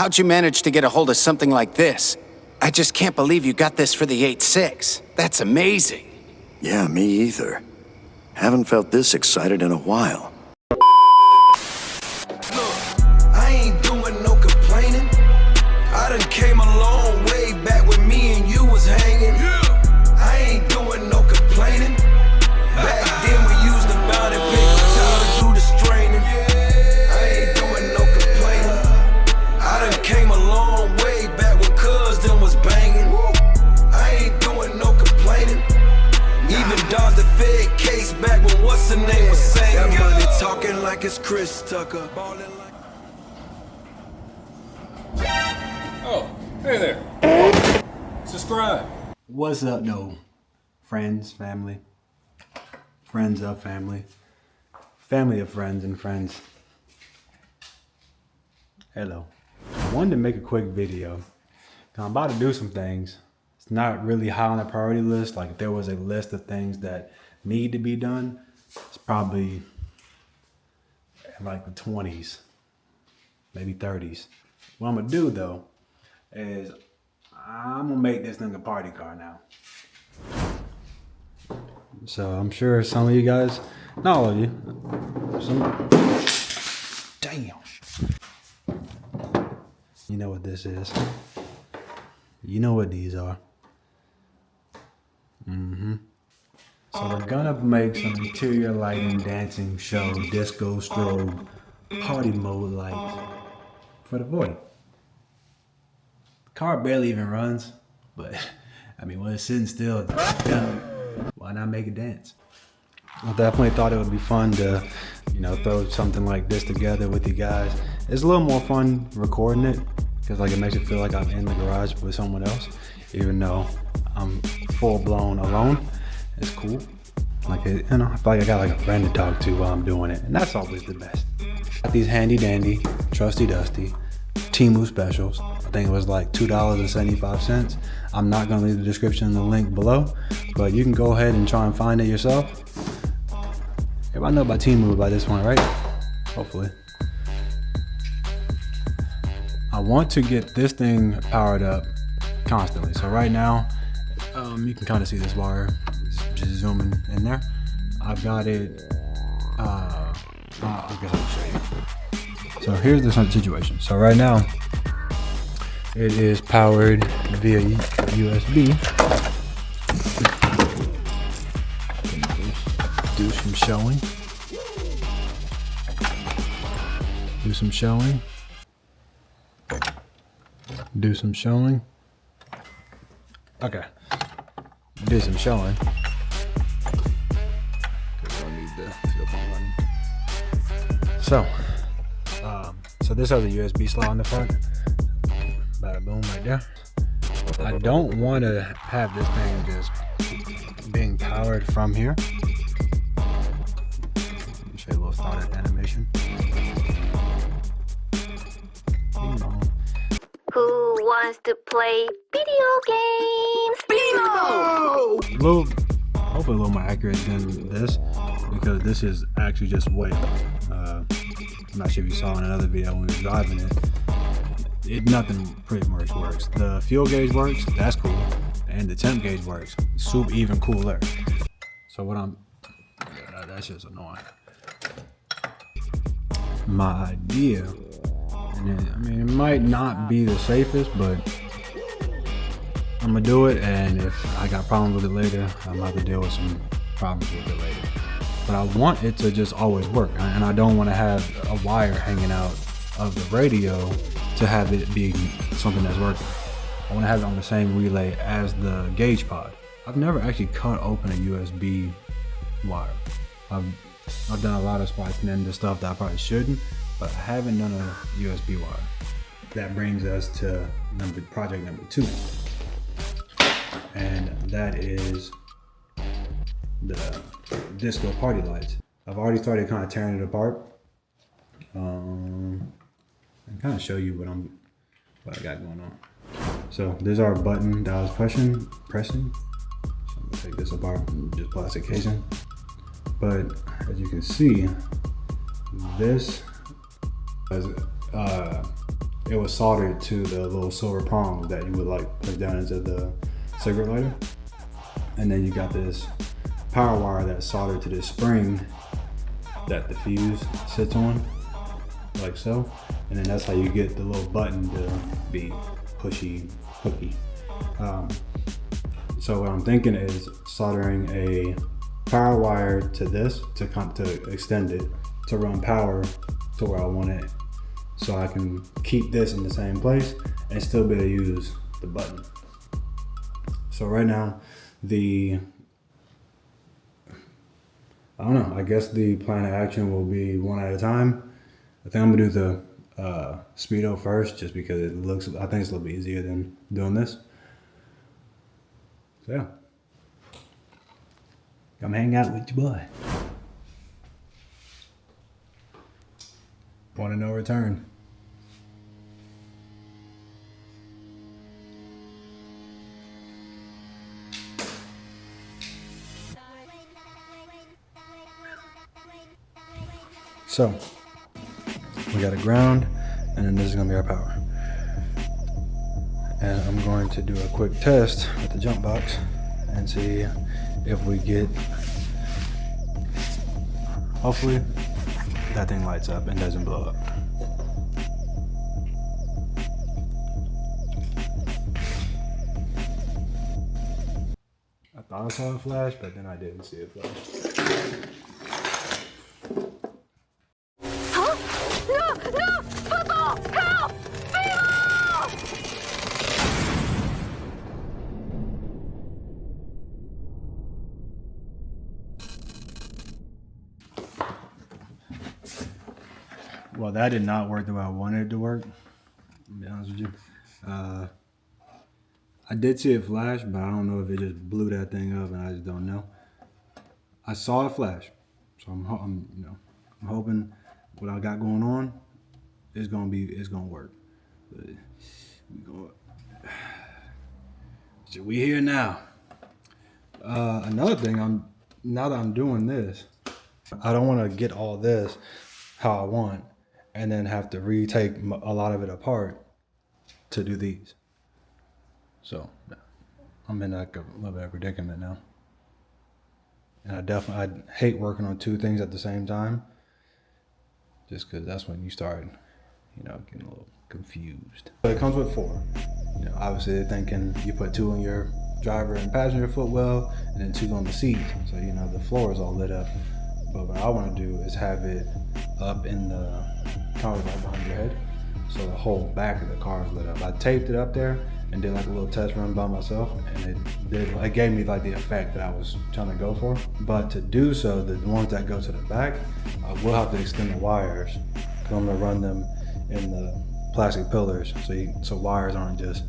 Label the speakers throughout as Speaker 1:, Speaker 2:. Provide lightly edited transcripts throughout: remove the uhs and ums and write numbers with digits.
Speaker 1: How'd you manage to get a hold of something like this? I just can't believe you got this for the 8.6. That's amazing.
Speaker 2: Yeah, me either. Haven't felt this excited in a while.
Speaker 3: I ain't doing no complaining. I done came a long way back when me and you was hanging. I ain't doing no complaining. Back then we used to bound and paper towel to do the straining. I ain't doing no complaining. I done came a long way back when cuz them was banging. I ain't doing no complaining. Even dodged the Fed case back when what's the name was saying. That money talking like it's Chris Tucker.
Speaker 4: Oh, hey there. Subscribe.
Speaker 5: What's up, though? Friends, family, friends of family, family of friends and friends. Hello. I wanted to make a quick video. I'm about to do some things. It's not really high on the priority list. Like if there was a list of things that need to be done, it's probably in like the 20s, maybe 30s. What I'm gonna do though is I'm gonna make this thing a party car now. So I'm sure some of you guys, not all of you, damn. You know what this is. You know what these are. So we're gonna make some interior lighting, dancing, show, disco, strobe, party mode lights for the Void. The car barely even runs, but I mean, when it's sitting still, why not make it dance? I definitely thought it would be fun to, throw something like this together with you guys. It's a little more fun recording it because like it makes it feel like I'm in the garage with someone else, even though I'm full blown alone. It's cool. Like I feel like I got like a friend to talk to while I'm doing it, and that's always the best. Got these handy dandy, trusty dusty Temu specials. I think it was like $2.75. I'm not gonna leave the description in the link below, but you can go ahead and try and find it yourself. Everybody know about Temu by this point, right? Hopefully. I want to get this thing powered up constantly. So right now, you can kind of see this wire. Just zooming in there. I've got it. I guess I'll show you. So here's the situation. So right now, it is powered via USB. Do some showing. Do some showing. Do some showing. Okay. Do some showing. So this has a USB slot on the front. Bada boom right there. I don't want to have this thing just being powered from here. Let me show you a little startup animation.
Speaker 6: Who wants to play video games?
Speaker 5: Hopefully a little more accurate than this, because this is actually just way. I'm not sure if you saw in another video when we were driving it. Nothing pretty much works. The fuel gauge works, that's cool, and the temp gauge works. Super even cooler. So that's just annoying. My idea, and it might not be the safest, but I'm gonna do it, and if I got problems with it later, I'm about to deal with some problems with it later. But I want it to just always work, and I don't want to have a wire hanging out of the radio to have it be something that's working. I want to have it on the same relay as the gauge pod. I've never actually cut open a USB wire. I've done a lot of splicing into stuff that I probably shouldn't, but I haven't done a USB wire. That brings us to project number 2, and that is the disco party lights. I've already started kind of tearing it apart. And kind of show you what I got going on. So there's our button that I was pressing. So I'm gonna take this apart and just plastic casing. But as you can see, this is it was soldered to the little silver prongs that you would like put down into the cigarette lighter. And then you got this power wire that's soldered to this spring that the fuse sits on, like so. And then that's how you get the little button to be pushy, hooky. So what I'm thinking is soldering a power wire to this to extend it to run power to where I want it, so I can keep this in the same place and still be able to use the button. So right now, I don't know, I guess the plan of action will be one at a time. I think I'm gonna do the Speedo first, just because I think it's a little bit easier than doing this. So yeah, come hang out with your boy. Point of no return. So we got a ground, and then this is gonna be our power. And I'm going to do a quick test with the jump box and see if we get, hopefully that thing lights up and doesn't blow up. I thought I saw a flash, but then I didn't see a flash. Well, that did not work the way I wanted it to work, to be honest with you. I did see it flash, but I don't know if it just blew that thing up, and I just don't know. I saw it flash, so I'm hoping what I got going on is gonna work. But we here now. Another thing, now that I'm doing this, I don't want to get all this how I want and then have to retake a lot of it apart to do these. So I'm in like a little bit of a predicament now. And I hate working on two things at the same time, just because that's when you start, getting a little confused. But it comes with 4. Obviously they're thinking you put 2 on your driver and passenger footwell, and then 2 on the seat, so the floor is all lit up. But what I want to do is have it up in the car right behind your head, so the whole back of the car is lit up. I taped it up there and did like a little test run by myself, and it gave me like the effect that I was trying to go for. But to do so, the ones that go to the back, I will have to extend the wires, because I'm gonna run them in the plastic pillars, so wires aren't just,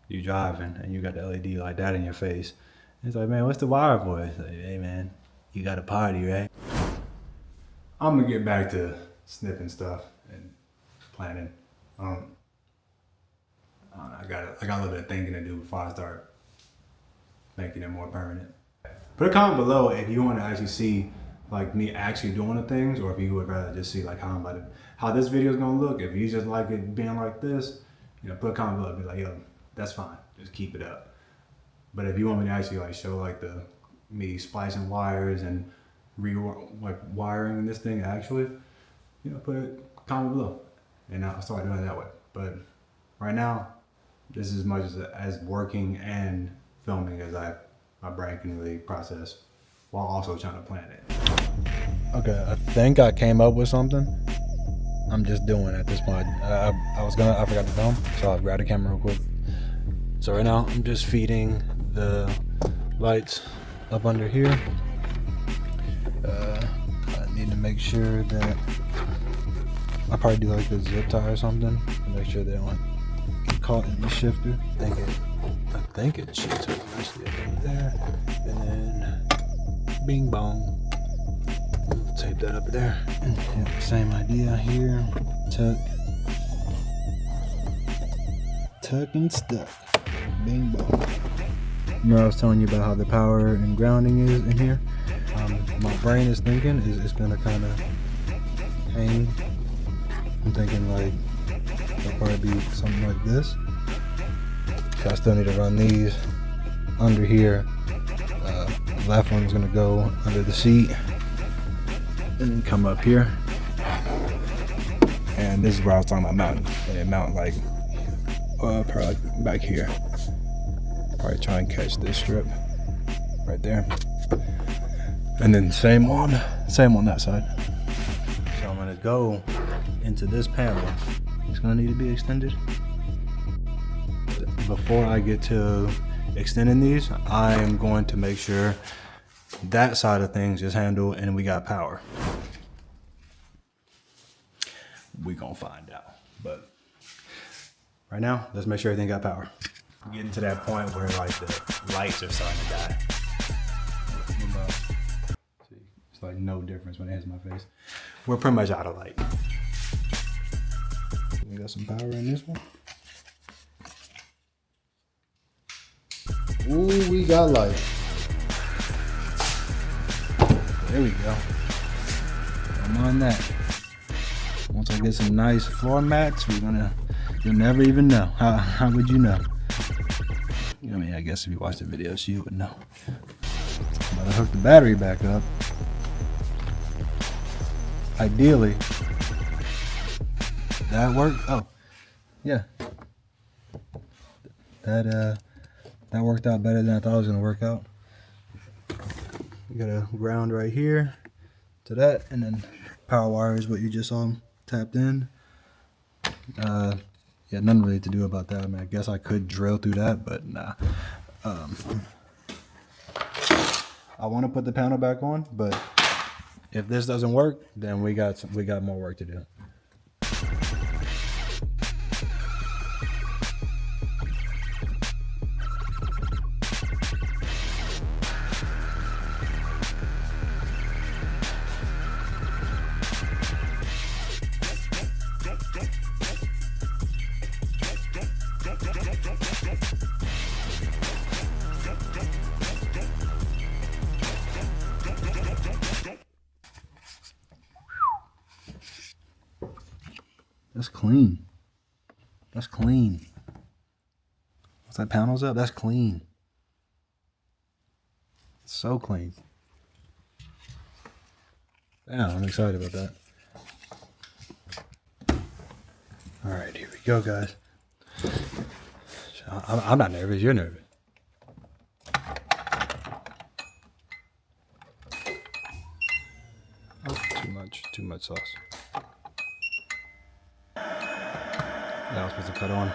Speaker 5: you driving and you got the LED like that in your face. It's like, man, what's the wire for? It's like, hey man, you got a party, right? I'm gonna get back to snipping stuff and planning. I got a little bit of thinking to do before I start making it more permanent. Put a comment below if you want to actually see like me actually doing the things, or if you would rather just see like how this video is gonna look. If you just like it being like this, put a comment below and be like, yo, that's fine, just keep it up. But if you want me to actually like show like me splicing wires and wiring this thing actually, put a comment below and I'll start doing it that way. But right now, this is as much as working and filming as my brain can really process, while also trying to plan it. Okay, I think I came up with something. I'm just doing at this point. I forgot to film, so I'll grab the camera real quick. So right now, I'm just feeding the lights up under here. I need to make sure that I probably do like a zip tie or something to make sure they don't get caught in the shifter. I think it shifts nicely up there, and then bing bong. We'll tape that up there. And yeah, same idea here. Tuck and stuck. Bing bong. Remember I was telling you about how the power and grounding is in here? My brain is thinking it's gonna kind of hang I'm thinking like it'll probably be something like this. I still need to run these under here. The left one's gonna go under the seat and then come up here. And this is where I was talking about mounting. And it mount like probably like back here. Probably try and catch this strip right there. And then same on that side. So I'm gonna go into this panel. It's gonna need to be extended. Before I get to extending these, I am going to make sure that side of things is handled and we got power. We gonna find out. But right now, let's make sure everything got power. I'm getting to that point where like the lights are starting to die. See, it's like no difference when it hits my face. We're pretty much out of light. We got some power in this one. Ooh, we got light. There we go. Don't mind that. Once I get some nice floor mats, you'll never even know. How would you know? I mean, I guess if you watch the videos, you would know. I'm gonna hook the battery back up. Ideally, that worked. Oh, yeah. That worked out better than I thought it was gonna work out. You got a ground right here to that, and then power wire is what you just saw tapped in. Yeah, nothing really to do about that. I mean, I guess I could drill through that, but nah. I want to put the panel back on, but if this doesn't work, then we got more work to do. That's clean. That's clean. Once that panel's up, that's clean. It's so clean. Yeah, I'm excited about that. All right, here we go, guys. I'm not nervous. You're nervous. Oh, too much sauce. That was supposed to cut on.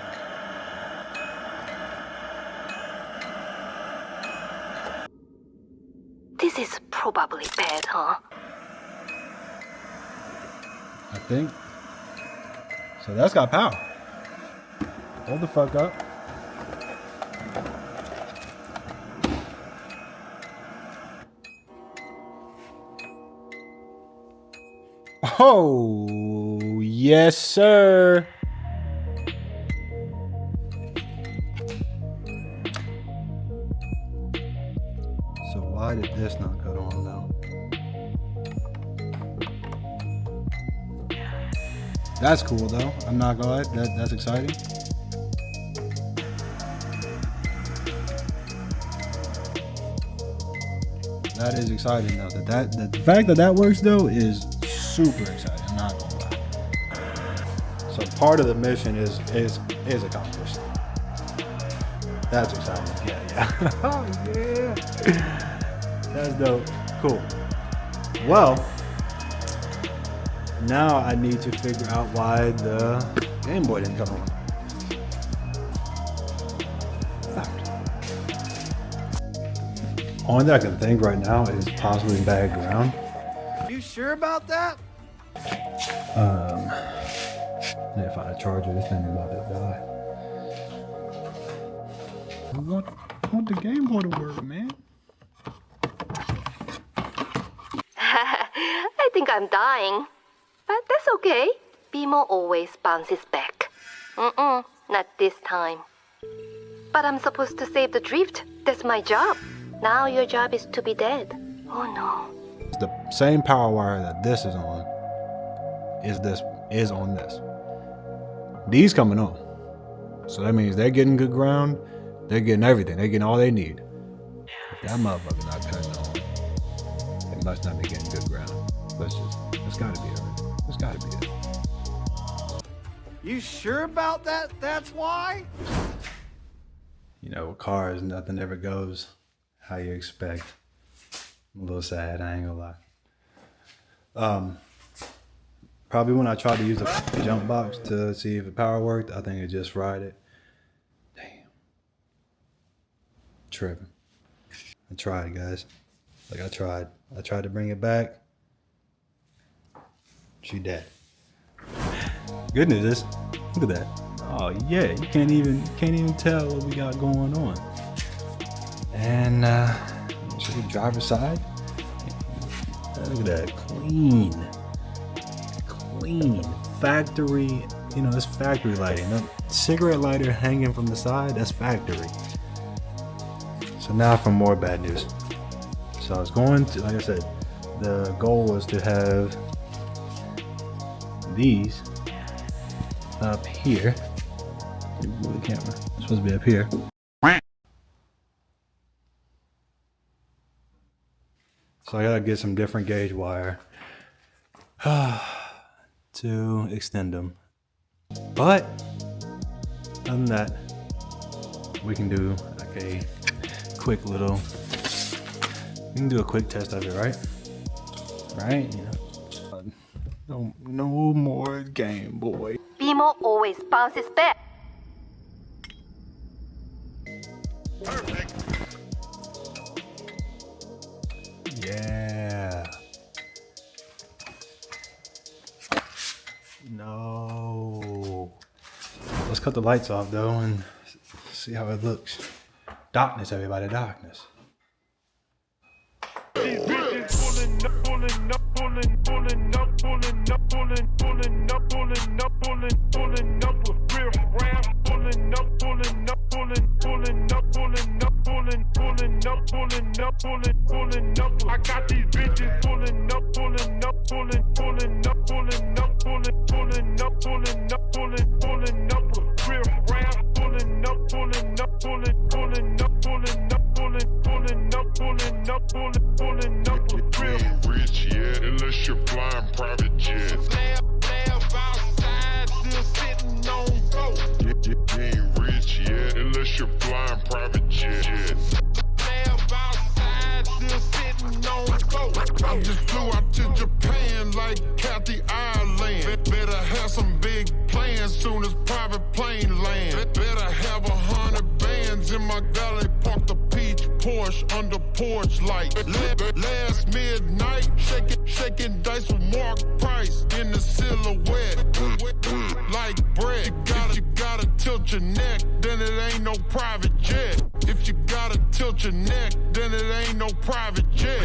Speaker 6: This is probably bad, huh?
Speaker 5: I think. So that's got power. Hold the fuck up. Oh, yes, sir. So why did this not cut on now? That's cool though. I'm not gonna lie. That's exciting. That is exciting though. The fact that works though is super exciting. I'm not gonna lie. So part of the mission is accomplished. That's exciting. Yeah. Oh yeah. That's dope. Cool. Well, now I need to figure out why the Game Boy didn't come on. Only thing I can think right now is possibly bad ground.
Speaker 2: You sure about that?
Speaker 5: Need to find a charger. This thing is about to die. I want the Game Boy to work, man.
Speaker 6: I think I'm dying. But that's okay. Bimo always bounces back. Not this time. But I'm supposed to save the drift. That's my job. Now your job is to be dead. Oh no.
Speaker 5: The same power wire that this is on is this one. is on this. These coming on. So that means they're getting good ground. They're getting everything. They're getting all they need. If that motherfucker's not cutting on, they must not be getting good ground. That's gotta be it. That's gotta be it.
Speaker 7: You sure about that? That's why?
Speaker 5: You know, with cars, nothing ever goes how you expect. I'm a little sad, I ain't gonna lie. Probably when I tried to use the jump box to see if the power worked, I think it just fried it. Damn. Tripping. I tried, guys. Like, I tried. I tried to bring it back. She dead. Good news is, look at that. Oh yeah, you can't even tell what we got going on. And should we driver's side? Look at that, clean factory. You know, it's factory lighting. The cigarette lighter hanging from the side, that's factory. So now for more bad news. So I was going to, like I said, the goal was to have these up here. Move the camera. It's supposed to be up here. So I gotta get some different gauge wire to extend them. But other than that, we can do like a quick little. We can do a quick test of it, right? Right? You know. No more Game Boy.
Speaker 6: BMO always bounces back.
Speaker 3: Perfect.
Speaker 5: Yeah. No. Let's cut the lights off though and see how it looks. Darkness, everybody, darkness.
Speaker 3: These bitches pulling up with real rap, pulling up. I got these bitches pulling up with real rap, pulling up. Rich yet, unless you're flying private jets. Lab outside, still sitting on go. You ain't rich yet, unless you're flying private jets. Lab outside, still sitting on go. I just flew out to Japan like Kathy Ireland. Better have some big plans soon as private plane land. Better have 100 bands in my galley, park the peach Porsche under porch light. Last midnight, shaking dice with Mark Price in the silhouette. Like bread, you gotta tilt your neck, then it ain't no private jet. If you gotta tilt your neck, then it ain't no private jet.